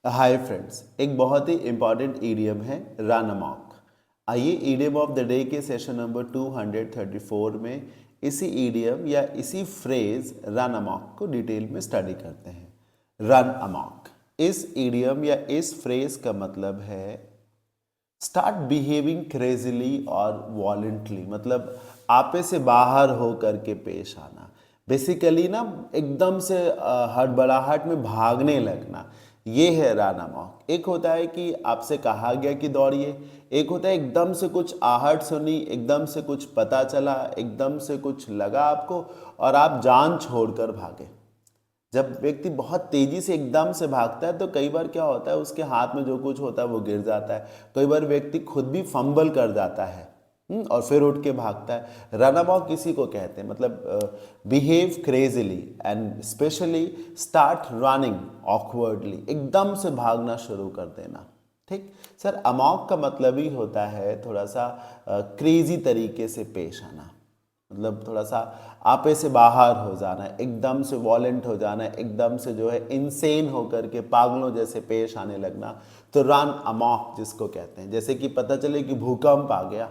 Hi friends, एक बहुत ही important idiom है रन अमॉक। आइए ईडियम ऑफ द डे के सेशन नंबर 234 में इसी ईडियम या इसी फ्रेज रन अमॉक को डिटेल में स्टडी करते हैं। रन अमॉक, इस ईडियम या इस फ्रेज का मतलब है स्टार्ट बिहेविंग क्रेजीली और वॉलेंटली, मतलब आपे से बाहर हो करके पेश आना। बेसिकली ना एकदम से हड़बड़ाहट में भागने लगना, ये है रन अमॉक। एक होता है कि आपसे कहा गया कि दौड़िए, एक होता है एकदम से कुछ आहट सुनी, एकदम से कुछ पता चला, एकदम से कुछ लगा आपको और आप जान छोड़कर भागे। जब व्यक्ति बहुत तेजी से एकदम से भागता है तो कई बार क्या होता है, उसके हाथ में जो कुछ होता है वो गिर जाता है। कई बार व्यक्ति खुद भी फंबल कर जाता है और फिर उठ के भागता है। रन अमॉक किसी को कहते हैं, मतलब behave crazily and specially start running awkwardly, एकदम से भागना शुरू कर देना। ठीक सर, अमॉक का मतलब ही होता है थोड़ा सा क्रेजी तरीके से पेश आना, मतलब थोड़ा सा आपे से बाहर हो जाना, एकदम से वॉलेंट हो जाना, एकदम से जो है इनसेन होकर के पागलों जैसे पेश आने लगना। तो रन अमॉक जिसको कहते हैं। जैसे कि पता चले कि भूकंप आ गया,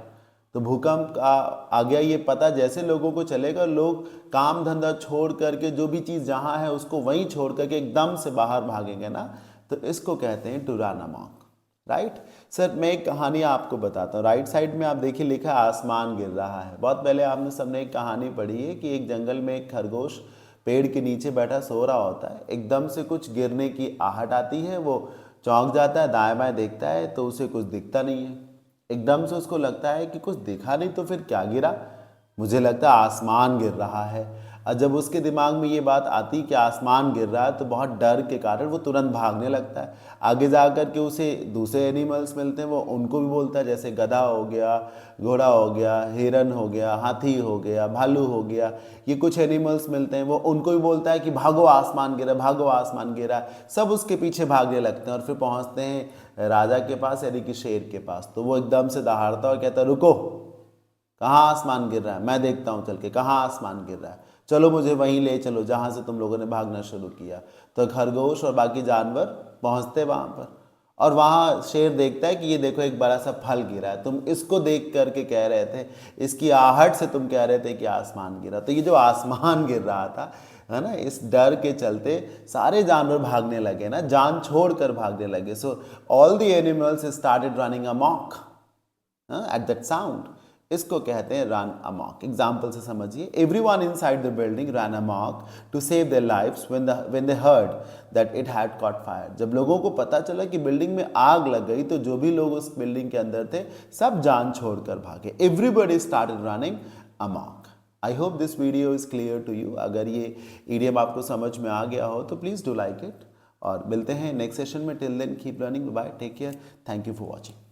तो भूकंप आ गया ये पता जैसे लोगों को चलेगा, लोग काम धंधा छोड़ करके जो भी चीज़ जहाँ है उसको वहीं छोड़ करके एकदम से बाहर भागेंगे ना, तो इसको कहते हैं टू रन अमॉक। राइट सर, मैं एक कहानी आपको बताता हूँ। राइट साइड में आप देखिए लिखा है आसमान गिर रहा है। बहुत पहले आपने सबने एक कहानी पढ़ी है कि एक जंगल में एक खरगोश पेड़ के नीचे बैठा सो रहा होता है। एकदम से कुछ गिरने की आहट आती है, वो चौंक जाता है, दाएं बाएं देखता है तो उसे कुछ दिखता नहीं है। एकदम से उसको लगता है कि कुछ दिखा नहीं तो फिर क्या गिरा, मुझे लगता है आसमान गिर रहा है। और जब उसके दिमाग में ये बात आती कि आसमान गिर रहा है तो बहुत डर के कारण वो तुरंत भागने लगता है। आगे जा कर के उसे दूसरे एनिमल्स मिलते हैं, वो उनको भी बोलता है, जैसे गधा हो गया, घोड़ा हो गया, हिरन हो गया, हाथी हो गया, भालू हो गया, ये कुछ एनिमल्स मिलते हैं, वो उनको भी बोलता है कि भागो आसमान गिरा, भागो आसमान गिरा। सब उसके पीछे भागने लगते हैं और फिर पहुँचते हैं राजा के पास, यानी कि शेर के पास। तो वो एकदम से दहाड़ता और कहता है, रुको, कहाँ आसमान गिर रहा है, मैं देखता हूँ चल के कहाँ आसमान गिर रहा है, चलो मुझे वहीं ले चलो जहाँ से तुम लोगों ने भागना शुरू किया। तो खरगोश और बाकी जानवर पहुँचते वहाँ पर और वहाँ शेर देखता है कि ये देखो एक बड़ा सा फल गिरा है, तुम इसको देख करके कह रहे थे, इसकी आहट से तुम कह रहे थे कि आसमान गिरा। तो ये जो आसमान गिर रहा था, है ना, इस डर के चलते सारे जानवर भागने लगे ना, जान छोड़ कर भागने लगे। So all the animals started running amok at that sound. इसको कहते हैं रन अमॉक। एग्जाम्पल से समझिए, everyone inside the building run amok to save their lives when they heard that it had caught fire. जब लोगों को पता चला कि बिल्डिंग में आग लग गई तो जो भी लोग उस बिल्डिंग के अंदर थे सब जान छोड़कर भागे। Everybody started running amok. I hope this video is clear to you. अगर ये ईडियम आपको समझ में आ गया हो तो प्लीज डू लाइक इट और मिलते हैं नेक्स्ट सेशन में। Till then keep learning, bye, take care, thank you for watching.